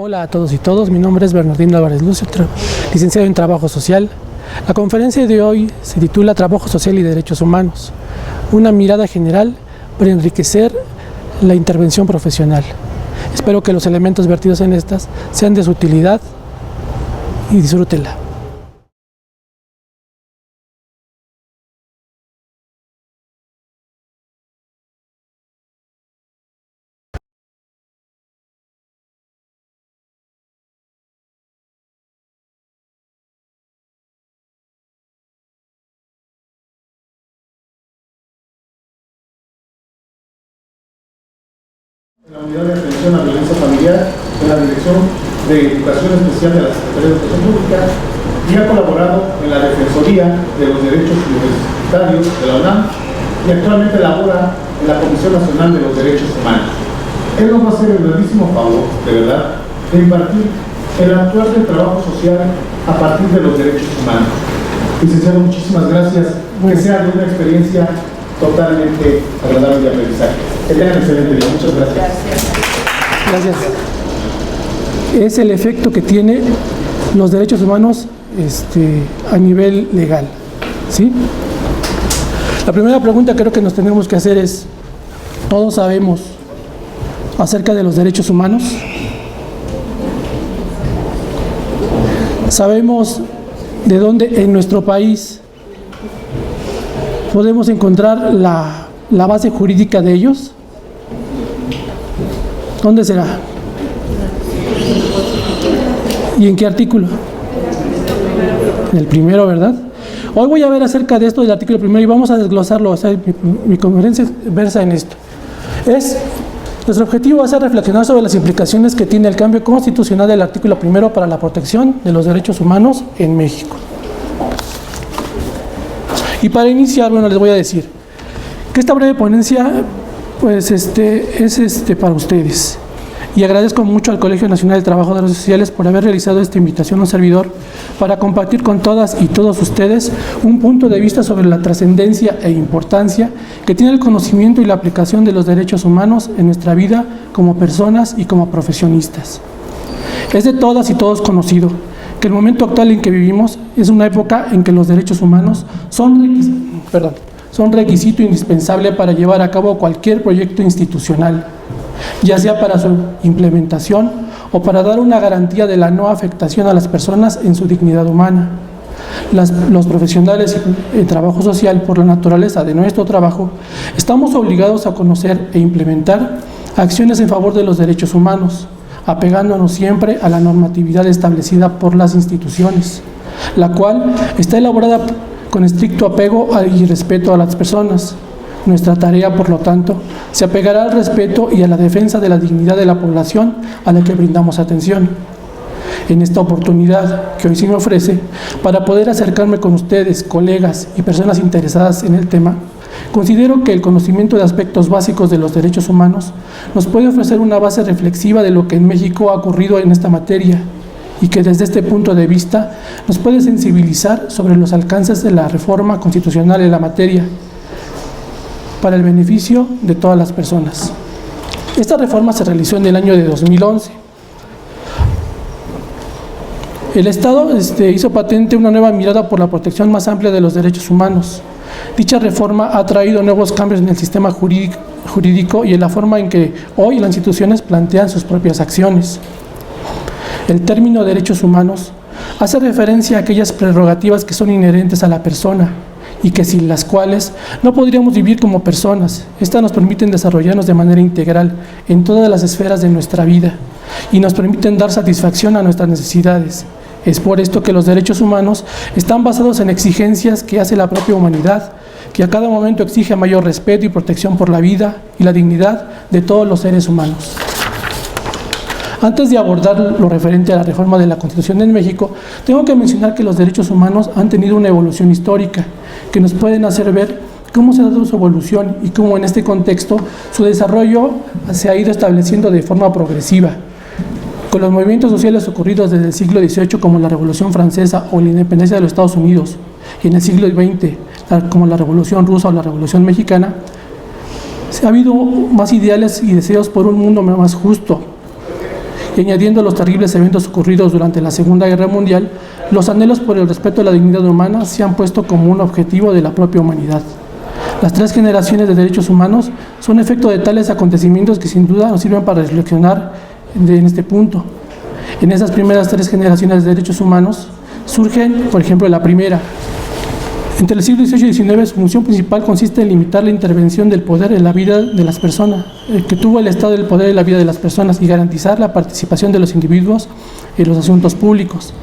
Hola a todos y todas, mi nombre es Bernardino Álvarez Lucio, licenciado en Trabajo Social. La conferencia de hoy se titula Trabajo Social y Derechos Humanos, una mirada general para enriquecer la intervención profesional. Espero que los elementos vertidos en estas sean de su utilidad y disfrútenla. En la Unidad de Atención a Violencia Familiar de la Dirección de Educación Especial de la Secretaría de Educación Pública y ha colaborado en la Defensoría de los Derechos Universitarios de la UNAM y actualmente labora en la Comisión Nacional de los Derechos Humanos. Él nos va a hacer el grandísimo favor, de verdad, de impartir el actuar del trabajo social a partir de los derechos humanos. Licenciado, muchísimas gracias. Que sea de una experiencia totalmente agradable de aprendizaje. Que tengan excelente día. Muchas gracias. Gracias. Es el efecto que tiene los derechos humanos a nivel legal, ¿sí? La primera pregunta creo que nos tenemos que hacer es, ¿todos sabemos acerca de los derechos humanos? ¿Sabemos de dónde en nuestro país podemos encontrar la base jurídica de ellos? ¿Dónde será? ¿Y en qué artículo? En el primero, ¿verdad? Hoy voy a ver acerca de esto del artículo primero y vamos a desglosarlo. O sea, mi conferencia versa en esto. Nuestro objetivo va a ser reflexionar sobre las implicaciones que tiene el cambio constitucional del artículo primero para la protección de los derechos humanos en México. Y para iniciar, bueno, les voy a decir que esta breve ponencia pues es para ustedes. Y agradezco mucho al Colegio Nacional de Trabajadores Sociales por haber realizado esta invitación a un servidor para compartir con todas y todos ustedes un punto de vista sobre la trascendencia e importancia que tiene el conocimiento y la aplicación de los derechos humanos en nuestra vida como personas y como profesionistas. Es de todas y todos conocido que el momento actual en que vivimos es una época en que los derechos humanos son requisito indispensable para llevar a cabo cualquier proyecto institucional, ya sea para su implementación o para dar una garantía de la no afectación a las personas en su dignidad humana. Los profesionales en trabajo social, por la naturaleza de nuestro trabajo, estamos obligados a conocer e implementar acciones en favor de los derechos humanos, apegándonos siempre a la normatividad establecida por las instituciones, la cual está elaborada con estricto apego y respeto a las personas. Nuestra tarea, por lo tanto, se apegará al respeto y a la defensa de la dignidad de la población a la que brindamos atención. En esta oportunidad que hoy se me ofrece, para poder acercarme con ustedes, colegas y personas interesadas en el tema, considero que el conocimiento de aspectos básicos de los derechos humanos nos puede ofrecer una base reflexiva de lo que en México ha ocurrido en esta materia y que desde este punto de vista nos puede sensibilizar sobre los alcances de la reforma constitucional en la materia para el beneficio de todas las personas. Esta reforma se realizó en el año de 2011. El Estado hizo patente una nueva mirada por la protección más amplia de los derechos humanos. Dicha reforma ha traído nuevos cambios en el sistema jurídico y en la forma en que hoy las instituciones plantean sus propias acciones. El término derechos humanos hace referencia a aquellas prerrogativas que son inherentes a la persona y que sin las cuales no podríamos vivir como personas. Estas nos permiten desarrollarnos de manera integral en todas las esferas de nuestra vida y nos permiten dar satisfacción a nuestras necesidades. Es por esto que los derechos humanos están basados en exigencias que hace la propia humanidad, que a cada momento exige mayor respeto y protección por la vida y la dignidad de todos los seres humanos. Antes de abordar lo referente a la reforma de la Constitución en México, tengo que mencionar que los derechos humanos han tenido una evolución histórica que nos pueden hacer ver cómo se ha dado su evolución y cómo en este contexto su desarrollo se ha ido estableciendo de forma progresiva. Con los movimientos sociales ocurridos desde el siglo XVIII, como la Revolución Francesa o la independencia de los Estados Unidos, y en el siglo XX, como la Revolución Rusa o la Revolución Mexicana, ha habido más ideales y deseos por un mundo más justo, y añadiendo los terribles eventos ocurridos durante la Segunda Guerra Mundial, los anhelos por el respeto a la dignidad humana se han puesto como un objetivo de la propia humanidad. Las 3 generaciones de derechos humanos son efecto de tales acontecimientos que sin duda nos sirven para reflexionar en este punto. En esas primeras 3 generaciones de derechos humanos surgen, por ejemplo, la primera. Entre el siglo XVIII y XIX, su función principal consiste en limitar la intervención del poder en la vida de las personas, que tuvo el Estado del poder en la vida de las personas y garantizar la participación de los individuos en los asuntos públicos.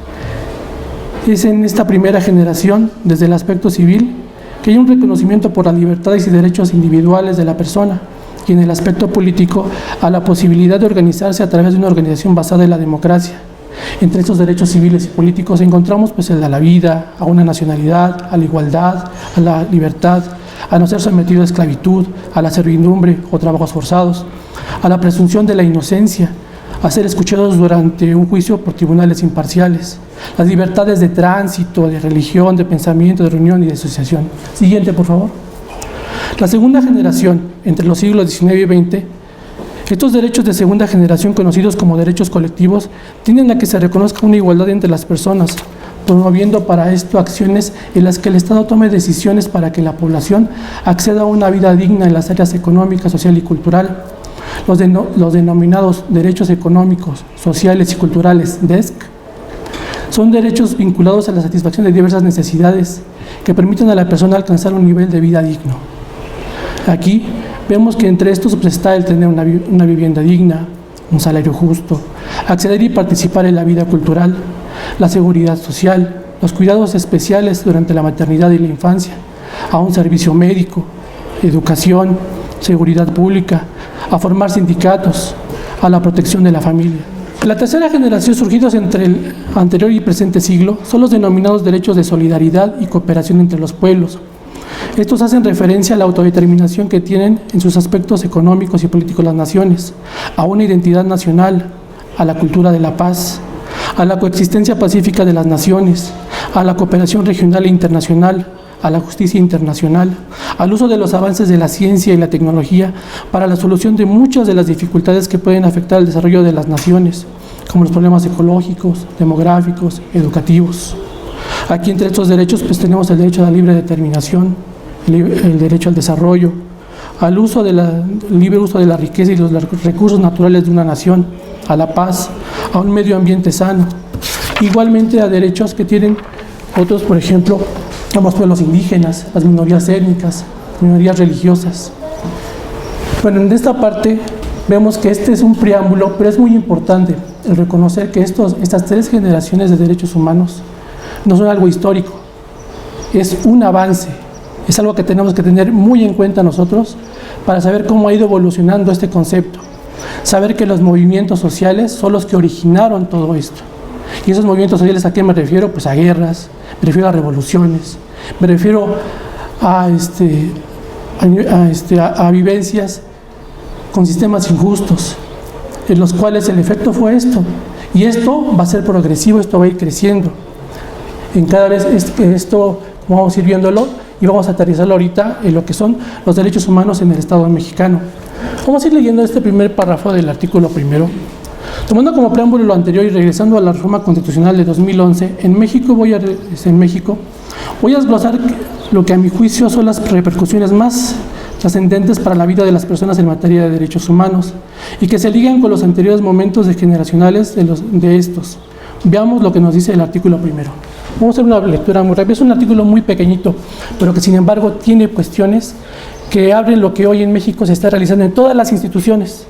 Es en esta primera generación, desde el aspecto civil, que hay un reconocimiento por las libertades y derechos individuales de la persona, y en el aspecto político, a la posibilidad de organizarse a través de una organización basada en la democracia. Entre estos derechos civiles y políticos encontramos pues el de la vida, a una nacionalidad, a la igualdad, a la libertad, a no ser sometido a esclavitud, a la servidumbre o trabajos forzados, a la presunción de la inocencia, a ser escuchados durante un juicio por tribunales imparciales, las libertades de tránsito, de religión, de pensamiento, de reunión y de asociación. Siguiente, por favor. La segunda generación, entre los siglos XIX y XX, estos derechos de segunda generación, conocidos como derechos colectivos, tienden a que se reconozca una igualdad entre las personas, promoviendo para esto acciones en las que el Estado tome decisiones para que la población acceda a una vida digna en las áreas económica, social y cultural. Los denominados derechos económicos, sociales y culturales, DESC, son derechos vinculados a la satisfacción de diversas necesidades que permiten a la persona alcanzar un nivel de vida digno. Aquí vemos que entre estos pues, está el tener una vivienda digna, un salario justo, acceder y participar en la vida cultural, la seguridad social, los cuidados especiales durante la maternidad y la infancia, a un servicio médico, educación, seguridad pública, a formar sindicatos, a la protección de la familia. La tercera generación, surgidos entre el anterior y presente siglo, son los denominados derechos de solidaridad y cooperación entre los pueblos. Estos hacen referencia a la autodeterminación que tienen en sus aspectos económicos y políticos las naciones, a una identidad nacional, a la cultura de la paz, a la coexistencia pacífica de las naciones, a la cooperación regional e internacional, a la justicia internacional, al uso de los avances de la ciencia y la tecnología para la solución de muchas de las dificultades que pueden afectar el desarrollo de las naciones, como los problemas ecológicos, demográficos, educativos. Aquí entre estos derechos pues tenemos el derecho a la libre determinación, el derecho al desarrollo, al uso libre uso de la riqueza y los recursos naturales de una nación, a la paz, a un medio ambiente sano. Igualmente a derechos que tienen otros, por ejemplo, los pueblos indígenas, las minorías étnicas, minorías religiosas. Bueno, en esta parte vemos que este es un preámbulo, pero es muy importante el reconocer que estas 3 generaciones de derechos humanos no son algo histórico, es un avance, es algo que tenemos que tener muy en cuenta nosotros para saber cómo ha ido evolucionando este concepto, saber que los movimientos sociales son los que originaron todo esto. Y esos movimientos sociales, ¿a qué me refiero? Pues a guerras, me refiero a revoluciones, me refiero a vivencias con sistemas injustos, en los cuales el efecto fue esto, y esto va a ser progresivo, esto va a ir creciendo. En cada vez esto vamos a ir viéndolo y vamos a aterrizarlo ahorita en lo que son los derechos humanos en el Estado mexicano. Vamos a ir leyendo este primer párrafo del artículo primero. Tomando como preámbulo lo anterior y regresando a la reforma constitucional de 2011, en México voy a desglosar lo que a mi juicio son las repercusiones más trascendentes para la vida de las personas en materia de derechos humanos y que se ligan con los anteriores momentos generacionales de estos. Veamos lo que nos dice el artículo primero. Vamos a hacer una lectura muy rápida. Es un artículo muy pequeñito, pero que sin embargo tiene cuestiones que abren lo que hoy en México se está realizando en todas las instituciones.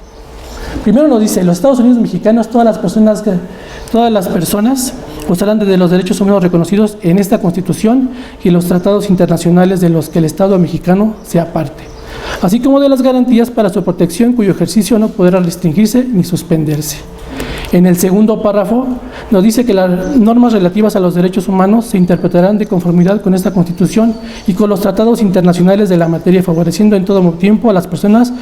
Primero nos dice, los Estados Unidos mexicanos, todas las personas gozarán de los derechos humanos reconocidos en esta Constitución y los tratados internacionales de los que el Estado mexicano sea parte, así como de las garantías para su protección cuyo ejercicio no podrá restringirse ni suspenderse. En el segundo párrafo nos dice que las normas relativas a los derechos humanos se interpretarán de conformidad con esta Constitución y con los tratados internacionales de la materia, favoreciendo en todo tiempo a las personas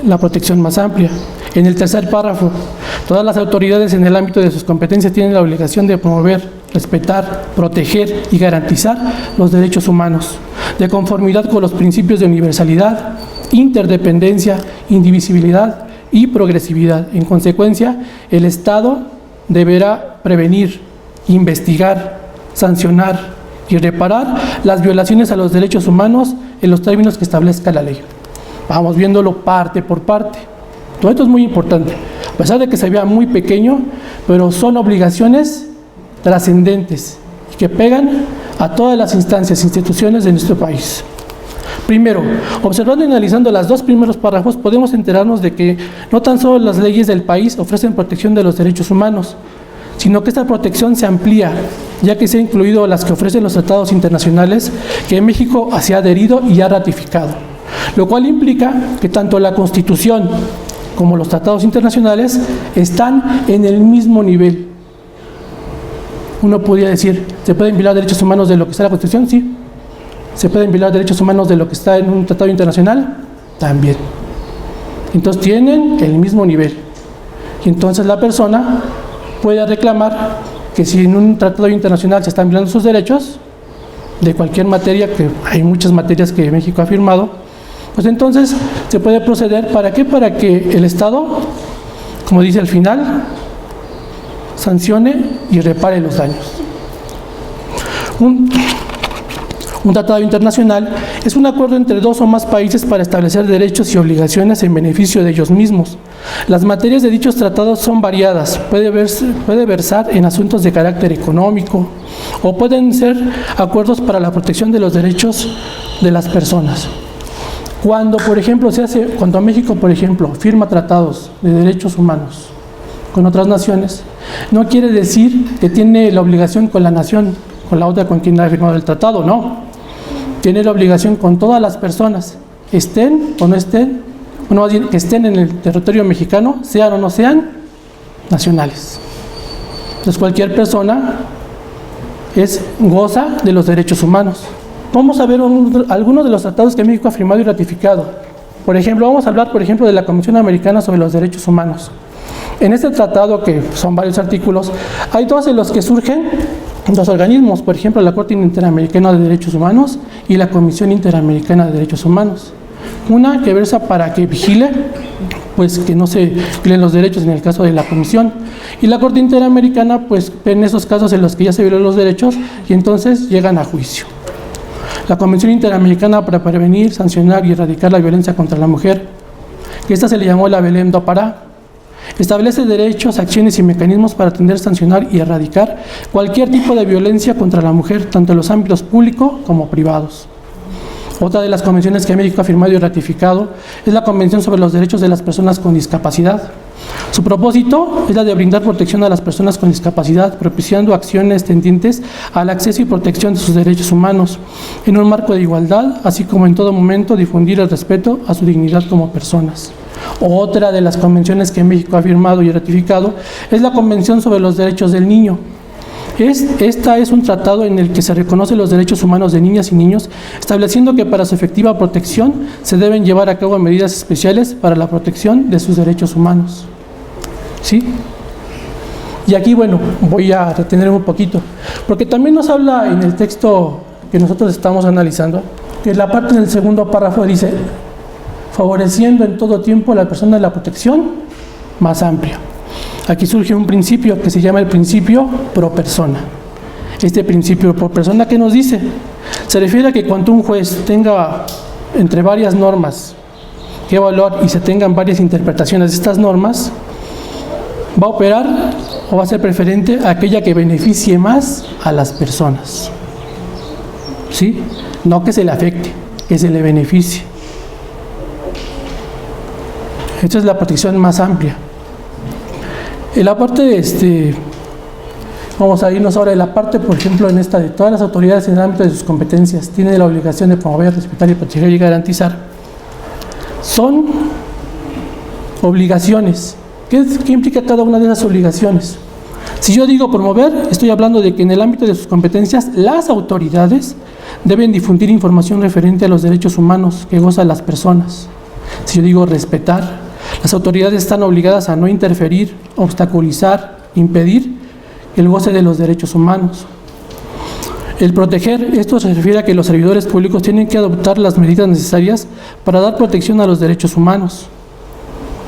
la protección más amplia. En el tercer párrafo, todas las autoridades en el ámbito de sus competencias tienen la obligación de promover, respetar, proteger y garantizar los derechos humanos, de conformidad con los principios de universalidad, interdependencia, indivisibilidad y progresividad. En consecuencia, el Estado deberá prevenir, investigar, sancionar y reparar las violaciones a los derechos humanos en los términos que establezca la ley. Vamos viéndolo parte por parte. Todo esto es muy importante, a pesar de que se vea muy pequeño, pero son obligaciones trascendentes y que pegan a todas las instancias e instituciones de nuestro país. Primero, observando y analizando los dos primeros párrafos, podemos enterarnos de que no tan solo las leyes del país ofrecen protección de los derechos humanos, sino que esta protección se amplía, ya que se ha incluido las que ofrecen los tratados internacionales que México se ha adherido y ha ratificado, lo cual implica que tanto la Constitución como los tratados internacionales están en el mismo nivel. Uno podría decir, ¿se pueden violar derechos humanos de lo que está en la Constitución? Sí. ¿Se pueden violar derechos humanos de lo que está en un tratado internacional? También. Entonces tienen el mismo nivel. Y entonces la persona puede reclamar que si en un tratado internacional se están violando sus derechos, de cualquier materia, que hay muchas materias que México ha firmado, pues entonces se puede proceder, ¿para qué? Para que el Estado, como dice al final, sancione y repare los daños. Un tratado internacional es un acuerdo entre dos o más países para establecer derechos y obligaciones en beneficio de ellos mismos. Las materias de dichos tratados son variadas, puede versar en asuntos de carácter económico o pueden ser acuerdos para la protección de los derechos de las personas. Cuando, por ejemplo, cuando México, por ejemplo, firma tratados de derechos humanos con otras naciones, no quiere decir que tiene la obligación con la nación, con la otra con quien ha firmado el tratado, no. Tiene la obligación con todas las personas, estén o no estén, bueno, más bien que estén en el territorio mexicano, sean o no sean nacionales. Entonces cualquier persona goza de los derechos humanos. Vamos a ver algunos de los tratados que México ha firmado y ratificado. Por ejemplo, vamos a hablar, por ejemplo, de la Convención Americana sobre los Derechos Humanos. En este tratado, que son varios artículos, hay dos en los que surgen dos organismos, por ejemplo, la Corte Interamericana de Derechos Humanos y la Comisión Interamericana de Derechos Humanos. Una que versa para que vigile, pues que no se violen los derechos en el caso de la Comisión, y la Corte Interamericana, pues en esos casos en los que ya se violan los derechos y entonces llegan a juicio. La Convención Interamericana para prevenir, sancionar y erradicar la violencia contra la mujer, que esta se le llamó la Belém do Pará, establece derechos, acciones y mecanismos para atender, sancionar y erradicar cualquier tipo de violencia contra la mujer, tanto en los ámbitos públicos como privados. Otra de las convenciones que México ha firmado y ratificado es la Convención sobre los Derechos de las Personas con Discapacidad. Su propósito es la de brindar protección a las personas con discapacidad, propiciando acciones tendientes al acceso y protección de sus derechos humanos, en un marco de igualdad, así como en todo momento difundir el respeto a su dignidad como personas. Otra de las convenciones que México ha firmado y ratificado es la Convención sobre los Derechos del Niño. Esta es un tratado en el que se reconocen los derechos humanos de niñas y niños, estableciendo que para su efectiva protección se deben llevar a cabo medidas especiales para la protección de sus derechos humanos. ¿Sí? Y aquí, bueno, voy a retener un poquito, porque también nos habla en el texto que nosotros estamos analizando, que la parte del segundo párrafo dice, favoreciendo en todo tiempo a la persona de la protección más amplia. Aquí surge un principio que se llama el principio pro persona. Este principio pro persona, ¿qué nos dice? Se refiere a que cuando un juez tenga entre varias normas que evaluar y se tengan varias interpretaciones de estas normas, va a operar o va a ser preferente a aquella que beneficie más a las personas. ¿Sí? No que se le afecte, que se le beneficie. Esta es la protección más amplia. En la parte de vamos a irnos ahora en la parte, por ejemplo, en esta de todas las autoridades en el ámbito de sus competencias tienen la obligación de promover, respetar y proteger y garantizar. Son obligaciones. ¿Qué implica cada una de esas obligaciones? Si yo digo promover, estoy hablando de que en el ámbito de sus competencias las autoridades deben difundir información referente a los derechos humanos que gozan las personas. Si yo digo respetar, las autoridades están obligadas a no interferir, obstaculizar, impedir el goce de los derechos humanos. El proteger, esto se refiere a que los servidores públicos tienen que adoptar las medidas necesarias para dar protección a los derechos humanos.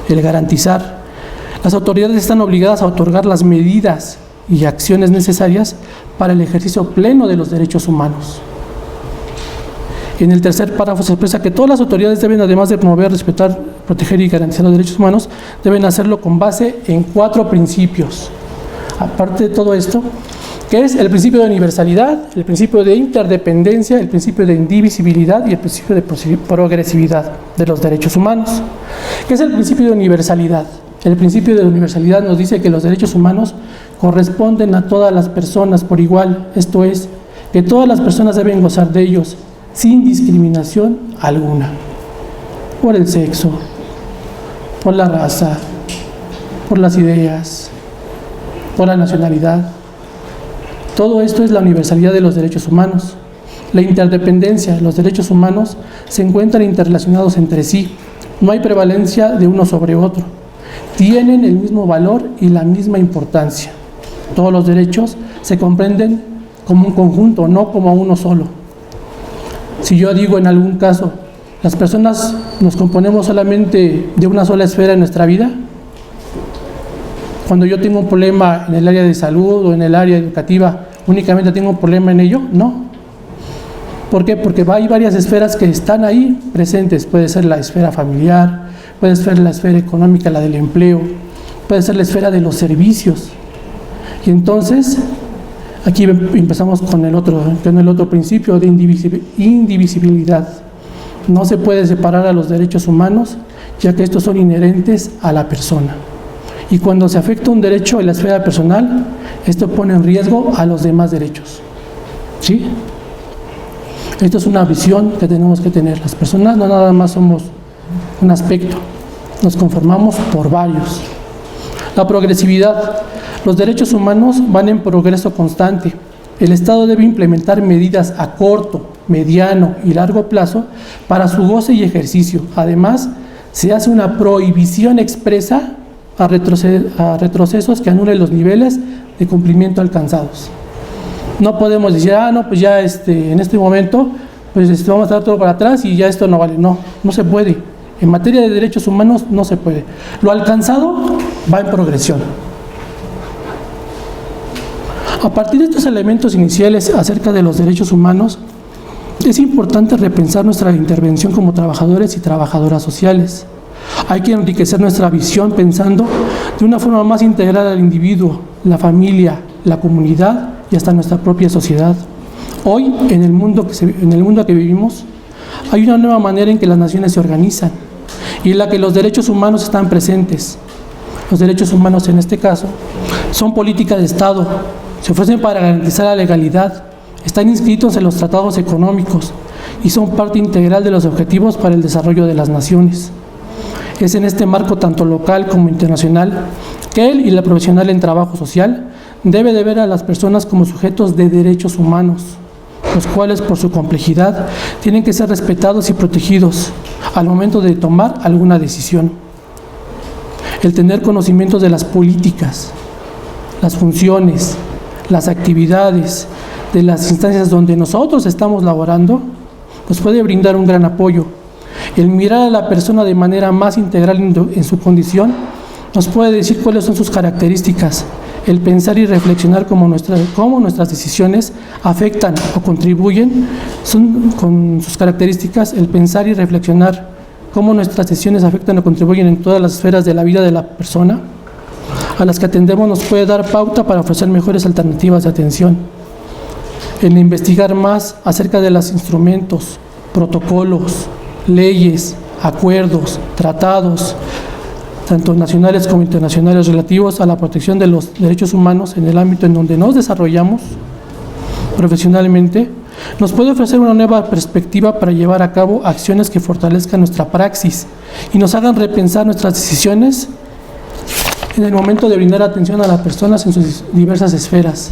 el garantizar. Las autoridades están obligadas a otorgar las medidas y acciones necesarias para el ejercicio pleno de los derechos humanos. En el tercer párrafo se expresa que todas las autoridades deben, además de promover, respetar, proteger y garantizar los derechos humanos, deben hacerlo con base en 4 principios. Aparte de todo esto, que es el principio de universalidad, el principio de interdependencia, el principio de indivisibilidad y el principio de progresividad de los derechos humanos. ¿Qué es el principio de universalidad? El principio de universalidad nos dice que los derechos humanos corresponden a todas las personas por igual, esto es, que todas las personas deben gozar de ellos sin discriminación alguna, por el sexo, por la raza, por las ideas, por la nacionalidad. Todo esto es la universalidad de los derechos humanos. La interdependencia, los derechos humanos se encuentran interrelacionados entre sí, no hay prevalencia de uno sobre otro, tienen el mismo valor y la misma importancia. Todos los derechos se comprenden como un conjunto, no como uno solo. Si yo digo en algún caso, las personas nos componemos solamente de una sola esfera en nuestra vida, cuando yo tengo un problema en el área de salud o en el área educativa, únicamente tengo un problema en ello, no. ¿Por qué? Porque hay varias esferas que están ahí presentes. Puede ser la esfera familiar, puede ser la esfera económica, la del empleo, puede ser la esfera de los servicios. Y entonces, aquí empezamos con el otro principio de indivisibilidad. No se puede separar a los derechos humanos, ya que estos son inherentes a la persona. Y cuando se afecta un derecho en la esfera personal, esto pone en riesgo a los demás derechos. ¿Sí? Esto es una visión que tenemos que tener. Las personas no nada más somos un aspecto, nos conformamos por varios. La progresividad. Los derechos humanos van en progreso constante. El Estado debe implementar medidas a corto, mediano y largo plazo para su goce y ejercicio. Además, se hace una prohibición expresa a retrocesos que anulen los niveles de cumplimiento alcanzados. No podemos decir, no, pues ya en este momento pues vamos a dar todo para atrás y ya esto no vale. No, no se puede. En materia de derechos humanos no se puede. Lo alcanzado va en progresión. A partir de estos elementos iniciales acerca de los derechos humanos, es importante repensar nuestra intervención como trabajadores y trabajadoras sociales. Hay que enriquecer nuestra visión pensando de una forma más integral al individuo, la familia, la comunidad y hasta nuestra propia sociedad. Hoy, en el mundo que vivimos, hay una nueva manera en que las naciones se organizan y en la que los derechos humanos están presentes. Los derechos humanos, en este caso, son políticas de Estado, se ofrecen para garantizar la legalidad, están inscritos en los tratados económicos y son parte integral de los objetivos para el desarrollo de las naciones. Es en este marco tanto local como internacional que él y la profesional en trabajo social debe de ver a las personas como sujetos de derechos humanos, los cuales por su complejidad tienen que ser respetados y protegidos al momento de tomar alguna decisión. El tener conocimientos de las políticas, las funciones, las actividades de las instancias donde nosotros estamos laborando, nos puede brindar un gran apoyo. El mirar a la persona de manera más integral en su condición nos puede decir cuáles son sus características. El pensar y reflexionar cómo nuestras decisiones afectan o contribuyen con sus características. El pensar y reflexionar cómo nuestras decisiones afectan o contribuyen en todas las esferas de la vida de la persona a las que atendemos nos puede dar pauta para ofrecer mejores alternativas de atención. El investigar más acerca de los instrumentos, protocolos, leyes, acuerdos, tratados, tanto nacionales como internacionales, relativos a la protección de los derechos humanos en el ámbito en donde nos desarrollamos profesionalmente, nos puede ofrecer una nueva perspectiva para llevar a cabo acciones que fortalezcan nuestra praxis y nos hagan repensar nuestras decisiones en el momento de brindar atención a las personas en sus diversas esferas.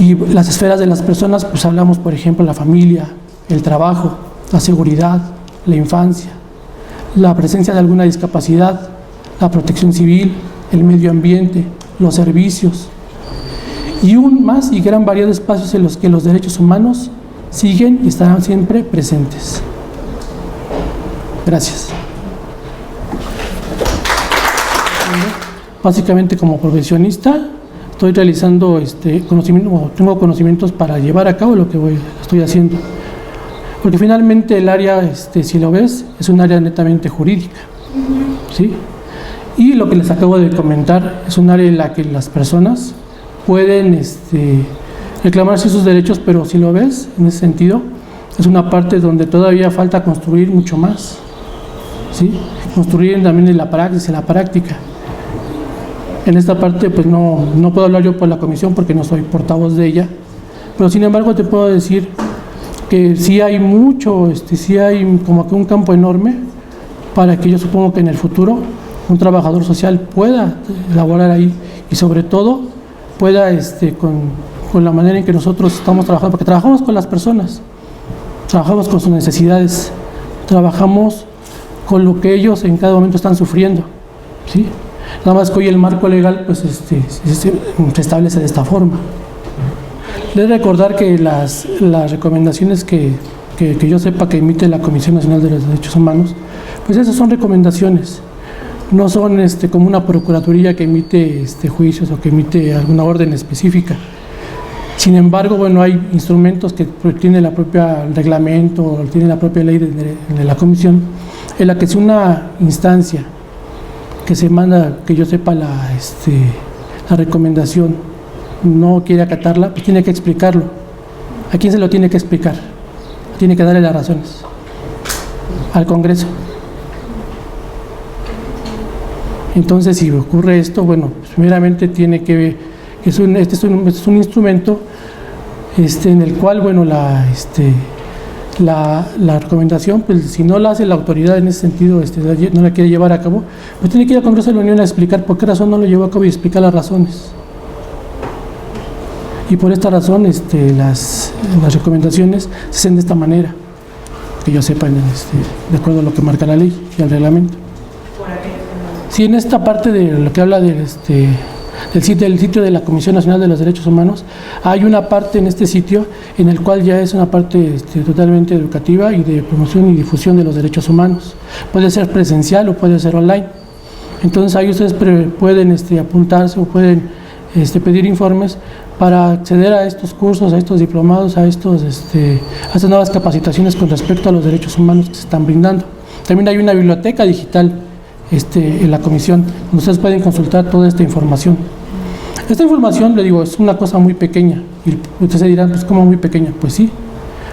Y las esferas de las personas, pues hablamos, por ejemplo, la familia, el trabajo, la seguridad, la infancia, la presencia de alguna discapacidad, la protección civil, el medio ambiente, los servicios y un más y gran variedad de espacios en los que los derechos humanos siguen y estarán siempre presentes. Gracias. básicamente como profesionista estoy realizando tengo conocimientos para llevar a cabo lo que estoy haciendo. Porque finalmente el área, si lo ves, es un área netamente jurídica, ¿sí? Y lo que les acabo de comentar es un área en la que las personas pueden reclamar sus derechos, pero si lo ves, en ese sentido, es una parte donde todavía falta construir mucho más, ¿sí? Construir también en la práctica. En esta parte, pues no puedo hablar yo por la comisión porque no soy portavoz de ella, pero sin embargo te puedo decir que sí hay mucho, sí hay como que un campo enorme para que yo supongo que en el futuro un trabajador social pueda laborar ahí y sobre todo pueda con la manera en que nosotros estamos trabajando, porque trabajamos con las personas, trabajamos con sus necesidades, trabajamos con lo que ellos en cada momento están sufriendo, ¿sí? Nada más que hoy el marco legal pues se establece de esta forma. Debo recordar que las recomendaciones que yo sepa que emite la Comisión Nacional de los Derechos Humanos, pues esas son recomendaciones, no son como una procuraduría que emite juicios o que emite alguna orden específica. Sin embargo, bueno, hay instrumentos que tiene la propia reglamento o tiene la propia ley de la comisión, en la que es una instancia que se manda, que yo sepa, la recomendación, no quiere acatarla, pues tiene que explicarlo. ¿A quién se lo tiene que explicar? Tiene que darle las razones al Congreso. Entonces, si ocurre esto, bueno, pues primeramente tiene que ver, este es un instrumento en el cual, bueno, la recomendación, pues si no la hace la autoridad en ese sentido, no la quiere llevar a cabo, pues tiene que ir al Congreso de la Unión a explicar por qué razón no lo llevó a cabo y explicar las razones. Y por esta razón las recomendaciones se hacen de esta manera, que yo sepa, de acuerdo a lo que marca la ley y el reglamento. Si en esta parte de lo que habla del sitio de la Comisión Nacional de los Derechos Humanos, hay una parte en este sitio en el cual ya es una parte totalmente educativa y de promoción y difusión de los derechos humanos. Puede ser presencial o puede ser online. Entonces ahí ustedes pueden apuntarse o pueden pedir informes para acceder a estos cursos, a estos diplomados, a estas nuevas capacitaciones con respecto a los derechos humanos que se están brindando. También hay una biblioteca digital en la comisión, donde ustedes pueden consultar toda esta información. Esta información, le digo, es una cosa muy pequeña, y ustedes se dirán, pues ¿cómo muy pequeña? Pues sí,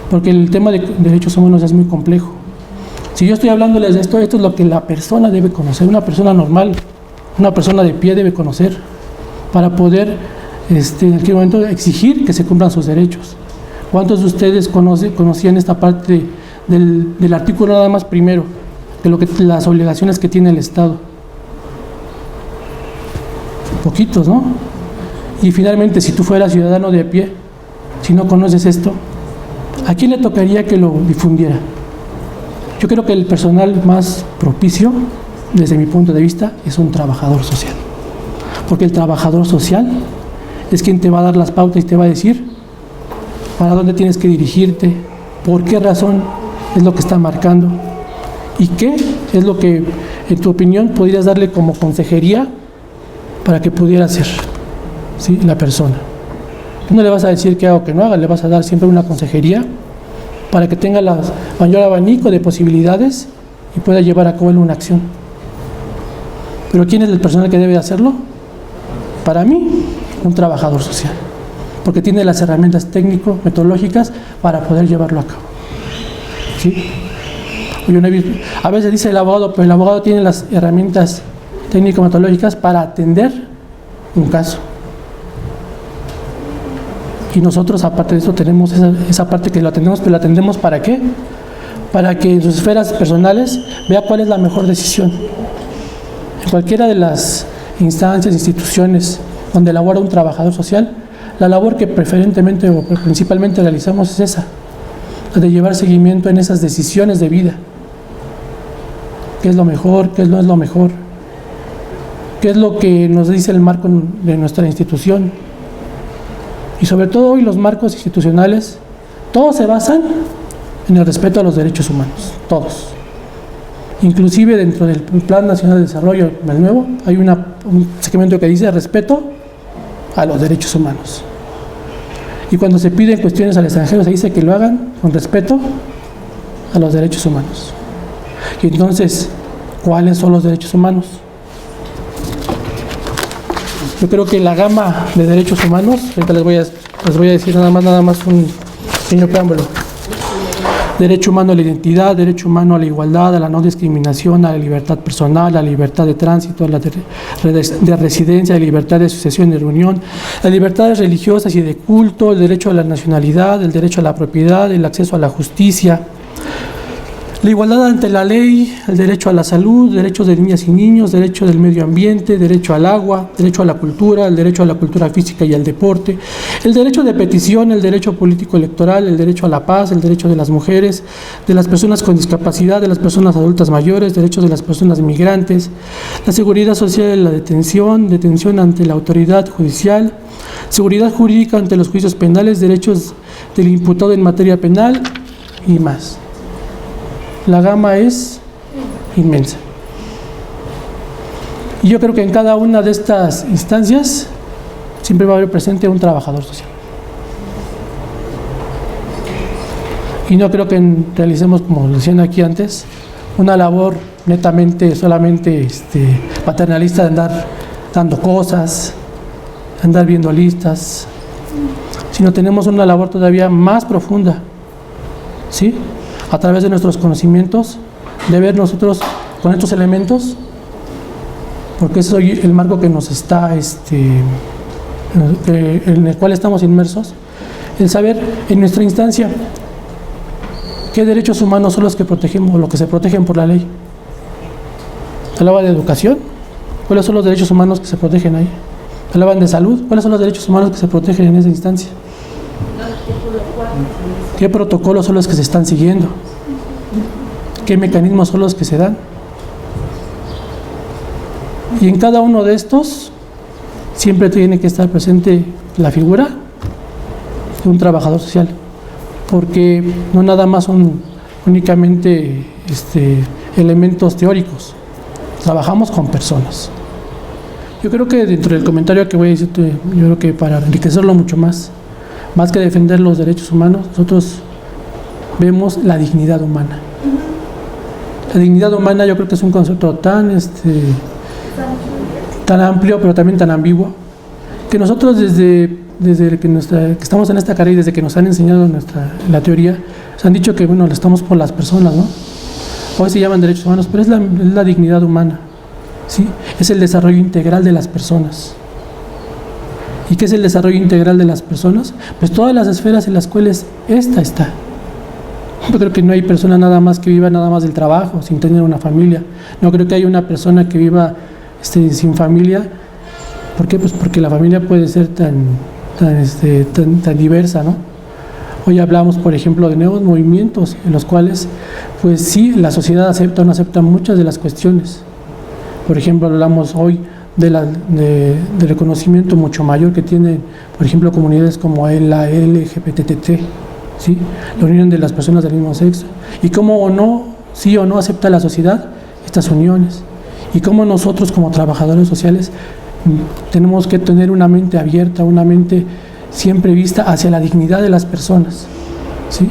porque el tema de derechos humanos es muy complejo. Si yo estoy hablándoles de esto es lo que la persona debe conocer, una persona normal, una persona de pie debe conocer, para poder en aquel momento exigir que se cumplan sus derechos. ¿Cuántos de ustedes conocían esta parte del artículo nada más primero, de las obligaciones que tiene el Estado? Poquitos, ¿no? Y finalmente, si tú fueras ciudadano de a pie, si no conoces esto, ¿a quién le tocaría que lo difundiera? Yo creo que el personal más propicio, desde mi punto de vista, es un trabajador social. Porque el trabajador social es quien te va a dar las pautas y te va a decir para dónde tienes que dirigirte, por qué razón es lo que está marcando y qué es lo que, en tu opinión, podrías darle como consejería para que pudiera hacer, ¿sí?, la persona. Tú no le vas a decir qué haga o qué no haga, le vas a dar siempre una consejería para que tenga el mayor abanico de posibilidades y pueda llevar a cabo una acción. ¿Pero quién es el personal que debe hacerlo? Para mí, un trabajador social, porque tiene las herramientas técnico-metodológicas para poder llevarlo a cabo, ¿sí? A veces dice el abogado, pero el abogado tiene las herramientas técnico-metodológicas para atender un caso. Y nosotros, aparte de eso, tenemos esa parte que lo atendemos, pero lo atendemos ¿para qué? Para que en sus esferas personales vea cuál es la mejor decisión. En cualquiera de las instancias, instituciones donde labora un trabajador social, la labor que preferentemente o principalmente realizamos es esa, la de llevar seguimiento en esas decisiones de vida. ¿Qué es lo mejor? ¿Qué no es lo mejor? ¿Qué es lo que nos dice el marco de nuestra institución? Y sobre todo hoy los marcos institucionales, todos se basan en el respeto a los derechos humanos, todos. Inclusive dentro del Plan Nacional de Desarrollo, el nuevo, hay un segmento que dice respeto a los derechos humanos. Y cuando se piden cuestiones al extranjero se dice que lo hagan con respeto a los derechos humanos. Y entonces, ¿cuáles son los derechos humanos? Yo creo que la gama de derechos humanos, ahorita les voy a decir nada más un pequeño preámbulo. Derecho humano a la identidad, derecho humano a la igualdad, a la no discriminación, a la libertad personal, a la libertad de tránsito, a la de residencia, a la libertad de asociación y reunión, las libertades religiosas y de culto, el derecho a la nacionalidad, el derecho a la propiedad, el acceso a la justicia, la igualdad ante la ley, el derecho a la salud, derechos de niñas y niños, derecho del medio ambiente, derecho al agua, derecho a la cultura, el derecho a la cultura física y al deporte, el derecho de petición, el derecho político electoral, el derecho a la paz, el derecho de las mujeres, de las personas con discapacidad, de las personas adultas mayores, derechos de las personas migrantes, la seguridad social, la detención ante la autoridad judicial, seguridad jurídica ante los juicios penales, derechos del imputado en materia penal y más. La gama es inmensa. Y yo creo que en cada una de estas instancias siempre va a haber presente un trabajador social. Y no creo que realicemos, como lo decían aquí antes, una labor netamente, solamente paternalista de andar dando cosas, de andar viendo listas, sino tenemos una labor todavía más profunda, ¿sí? A través de nuestros conocimientos, de ver nosotros con estos elementos, porque ese es el marco que nos está, en el cual estamos inmersos, el saber en nuestra instancia qué derechos humanos son los que protegemos, o los que se protegen por la ley. Hablaba de educación, ¿cuáles son los derechos humanos que se protegen ahí? Hablaban de salud, ¿cuáles son los derechos humanos que se protegen en esa instancia? ¿Qué protocolos son los que se están siguiendo? ¿Qué mecanismos son los que se dan? Y en cada uno de estos siempre tiene que estar presente la figura de un trabajador social, porque no nada más son únicamente elementos teóricos, trabajamos con personas. Yo creo que dentro del comentario que voy a decir, yo creo que para enriquecerlo mucho más que defender los derechos humanos, nosotros vemos la dignidad humana. La dignidad humana yo creo que es un concepto tan amplio, pero también tan ambiguo, que nosotros desde que estamos en esta carrera y desde que nos han enseñado la teoría, nos han dicho que bueno, estamos por las personas, ¿no? Hoy se llaman derechos humanos, pero es la dignidad humana, ¿sí? Es el desarrollo integral de las personas. ¿Y qué es el desarrollo integral de las personas? Pues todas las esferas en las cuales esta está. Yo creo que no hay persona nada más que viva nada más del trabajo, sin tener una familia. No creo que haya una persona que viva sin familia. ¿Por qué? Pues porque la familia puede ser tan diversa, ¿no? Hoy hablamos, por ejemplo, de nuevos movimientos en los cuales, pues sí, la sociedad acepta o no acepta muchas de las cuestiones. Por ejemplo, hablamos hoy del reconocimiento mucho mayor que tienen, por ejemplo, comunidades como la LGBTT, ¿sí? La unión de las personas del mismo sexo. Y cómo o no, sí o no acepta la sociedad estas uniones. Y cómo nosotros como trabajadores sociales tenemos que tener una mente abierta, una mente siempre vista hacia la dignidad de las personas, ¿sí?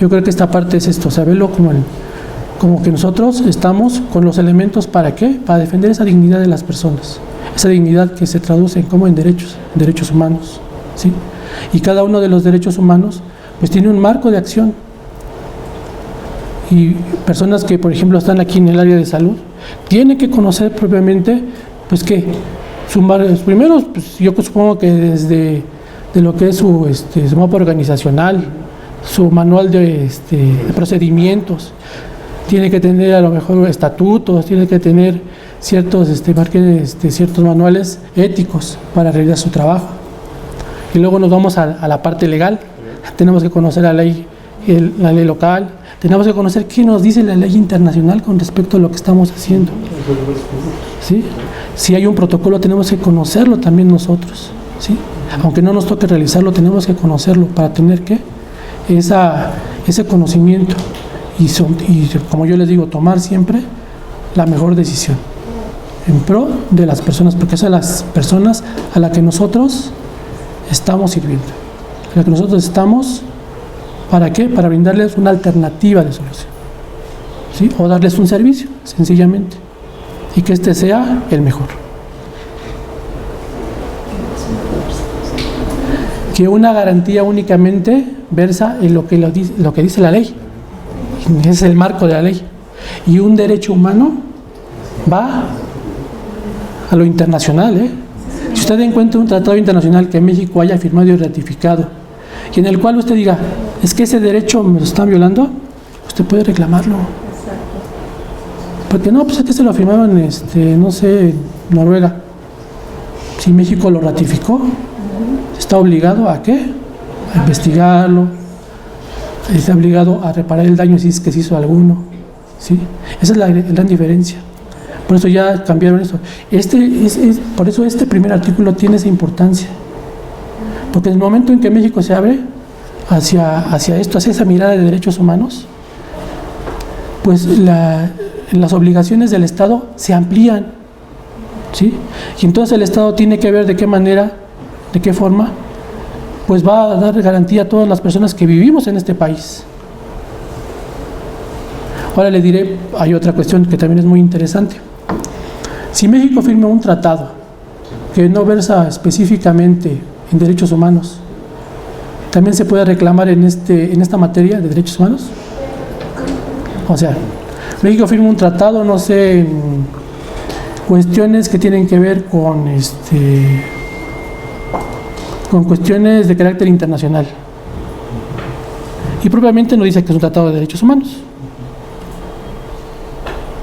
Yo creo que esta parte es esto, saberlo como que nosotros estamos con los elementos ¿para qué? Para defender esa dignidad de las personas, esa dignidad que se traduce como en derechos humanos, ¿sí? Y cada uno de los derechos humanos pues tiene un marco de acción. Y personas que, por ejemplo, están aquí en el área de salud, tienen que conocer propiamente, pues que primero, pues, yo supongo que desde lo que es su mapa organizacional, su manual de procedimientos, tiene que tener a lo mejor estatutos, tiene que tener ciertos ciertos manuales éticos para realizar su trabajo. Y luego nos vamos a la parte legal. Tenemos que conocer la ley local, tenemos que conocer qué nos dice la ley internacional con respecto a lo que estamos haciendo, ¿sí? Si hay un protocolo tenemos que conocerlo también nosotros, ¿sí? Aunque no nos toque realizarlo, tenemos que conocerlo para tener ese conocimiento y como yo les digo, tomar siempre la mejor decisión en pro de las personas, porque son las personas a las que nosotros estamos sirviendo, a las que nosotros estamos, ¿para qué? Para brindarles una alternativa de solución, ¿sí? O darles un servicio, sencillamente, y que este sea el mejor. Que una garantía únicamente versa en lo que dice la ley, es el marco de la ley, y un derecho humano va a lo internacional, ¿eh? Si usted encuentra un tratado internacional que México haya firmado y ratificado, y en el cual usted diga, es que ese derecho me lo están violando, usted puede reclamarlo. Porque no, pues es que se lo firmaron, no sé, Noruega. Si México lo ratificó, está obligado a ¿qué? A investigarlo, está obligado a reparar el daño si es que se hizo alguno, ¿sí? Esa es la gran diferencia. Por eso ya cambiaron eso. Por eso este primer artículo tiene esa importancia. Porque en el momento en que México se abre hacia esto, hacia esa mirada de derechos humanos, pues las obligaciones del Estado se amplían, ¿sí? Y entonces el Estado tiene que ver de qué manera, de qué forma, pues va a dar garantía a todas las personas que vivimos en este país. Ahora le diré, hay otra cuestión que también es muy interesante. Si México firma un tratado que no versa específicamente en derechos humanos, ¿también se puede reclamar en esta materia de derechos humanos? O sea, México firma un tratado, no sé, en cuestiones que tienen que ver con cuestiones de carácter internacional. Y propiamente no dice que es un tratado de derechos humanos.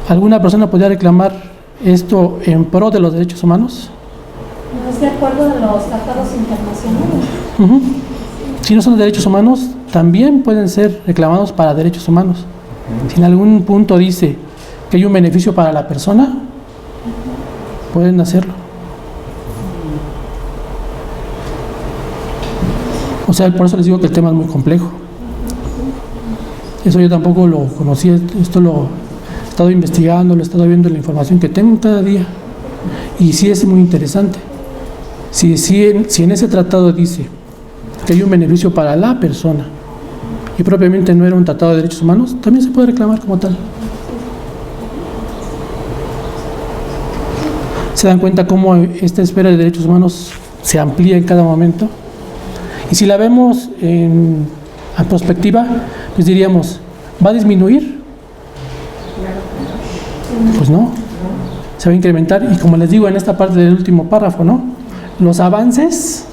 ¿Alguna persona podría reclamar esto en pro de los derechos humanos? No es de acuerdo a los tratados internacionales. Si no son de derechos humanos, también pueden ser reclamados para derechos humanos. Si en algún punto dice que hay un beneficio para la persona, pueden hacerlo. O sea, por eso les digo que el tema es muy complejo. Eso yo tampoco lo conocía, esto lo he estado investigando, lo he estado viendo en la información que tengo cada día. Y sí es muy interesante. Si en ese tratado dice que hay un beneficio para la persona y propiamente no era un tratado de derechos humanos, también se puede reclamar como tal. ¿Se dan cuenta cómo esta esfera de derechos humanos se amplía en cada momento? Y si la vemos en perspectiva, pues diríamos, ¿va a disminuir? Pues no, se va a incrementar. Y como les digo en esta parte del último párrafo, ¿no? Los avances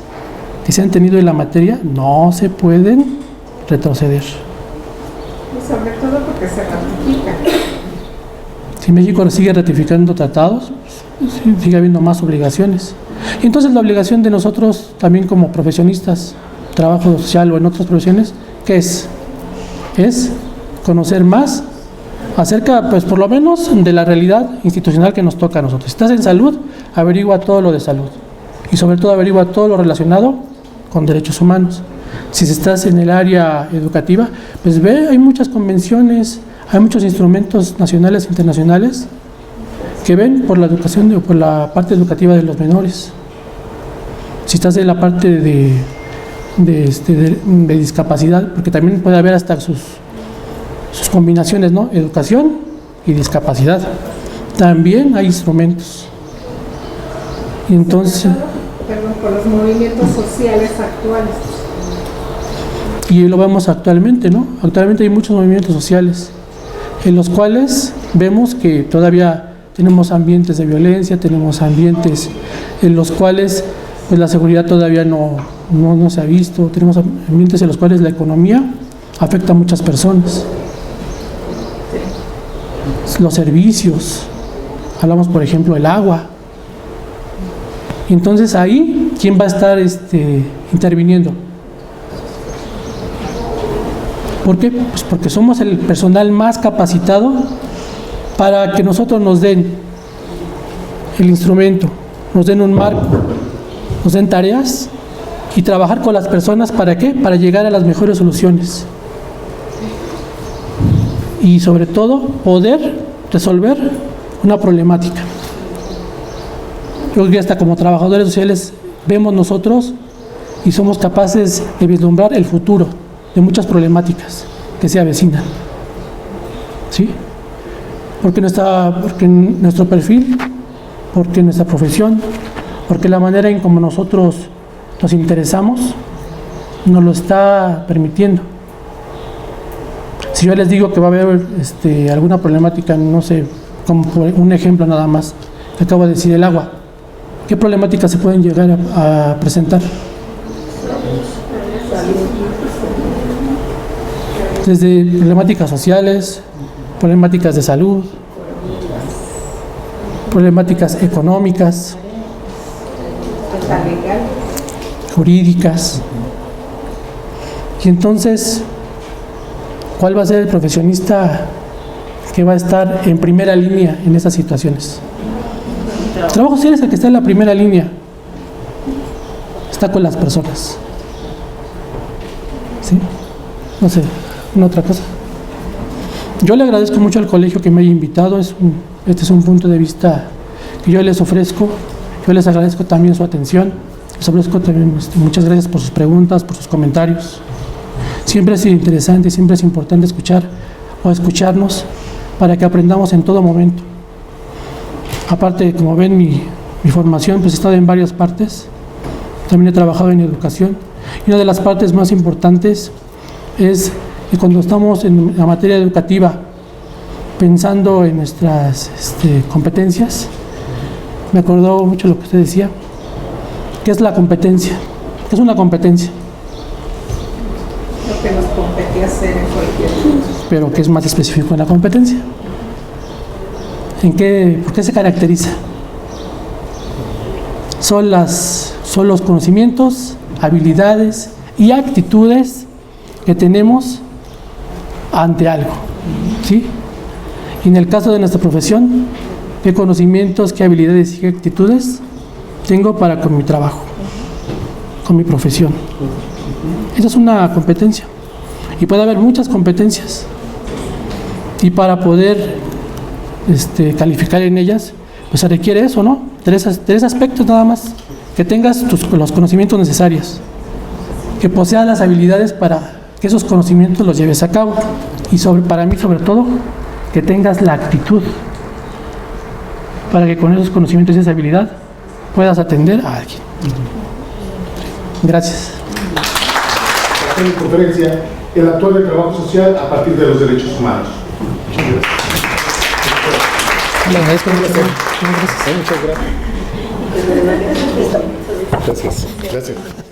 que se han tenido en la materia no se pueden retroceder. Y sobre todo porque se ratifican. Si México sigue ratificando tratados, sigue habiendo más obligaciones. Y entonces la obligación de nosotros también como profesionistas, trabajo social o en otras profesiones, ¿qué es? Es conocer más acerca, pues por lo menos, de la realidad institucional que nos toca a nosotros. Si estás en salud, averigua todo lo de salud. Y sobre todo averigua todo lo relacionado con derechos humanos. Si estás en el área educativa, pues ve, hay muchas convenciones, hay muchos instrumentos nacionales e internacionales que ven por la educación o por la parte educativa de los menores. Si estás en la parte de discapacidad, porque también puede haber hasta sus combinaciones, ¿no? Educación y discapacidad. También hay instrumentos. Y entonces, por los movimientos sociales actuales. y lo vemos actualmente, ¿no? Actualmente hay muchos movimientos sociales en los cuales vemos que todavía tenemos ambientes de violencia, tenemos ambientes en los cuales pues la seguridad todavía no se ha visto, tenemos ambientes en los cuales la economía afecta a muchas personas. Los servicios, hablamos por ejemplo del agua. Y entonces ahí, ¿quién va a estar interviniendo? ¿Por qué? Pues porque somos el personal más capacitado para que nosotros nos den el instrumento, nos den un marco, nos den tareas y trabajar con las personas. ¿Para qué? Para llegar a las mejores soluciones. y sobre todo poder resolver una problemática. Yo creo que hasta como trabajadores sociales vemos nosotros y somos capaces de vislumbrar el futuro de muchas problemáticas que se avecinan. ¿Sí? Porque nuestro perfil, porque nuestra profesión, porque la manera en como nosotros nos interesamos nos lo está permitiendo. Si yo les digo que va a haber alguna problemática, no sé, como por un ejemplo nada más, que acabo de decir, el agua, ¿qué problemáticas se pueden llegar a presentar? Desde problemáticas sociales, problemáticas de salud, problemáticas económicas, jurídicas. Y entonces, ¿cuál va a ser el profesionista que va a estar en primera línea en esas situaciones? El trabajo social es el que está en la primera línea, está con las personas. ¿Sí? No sé, ¿una otra cosa? Yo le agradezco mucho al colegio que me haya invitado. Este es un punto de vista que yo les ofrezco. Yo les agradezco también su atención. Les ofrezco también muchas gracias por sus preguntas, por sus comentarios. Siempre es interesante, siempre es importante escucharnos para que aprendamos en todo momento. Aparte, como ven, mi formación pues he estado en varias partes. También he trabajado en educación. Y una de las partes más importantes es que cuando estamos en la materia educativa pensando en nuestras competencias, me acordó mucho lo que usted decía. ¿Qué es la competencia? ¿Qué es una competencia? Lo que nos compete hacer en cualquier cosa. Pero ¿qué es más específico en la competencia? ¿Por qué se caracteriza? Son los conocimientos, habilidades y actitudes que tenemos ante algo, ¿sí? Y en el caso de nuestra profesión, ¿qué conocimientos, qué habilidades y qué actitudes tengo para con mi trabajo, con mi profesión? Esa es una competencia. Y puede haber muchas competencias. Y para poder calificar en ellas, pues se requiere eso, ¿no? Tres aspectos nada más. Que tengas los conocimientos necesarios. Que poseas las habilidades para que esos conocimientos los lleves a cabo. Y para mí, sobre todo, que tengas la actitud para que con esos conocimientos y esa habilidad puedas atender a alguien. Gracias. En la conferencia, el actuar del trabajo social a partir de los derechos humanos. Le agradezco mucho. Muchas gracias. Gracias.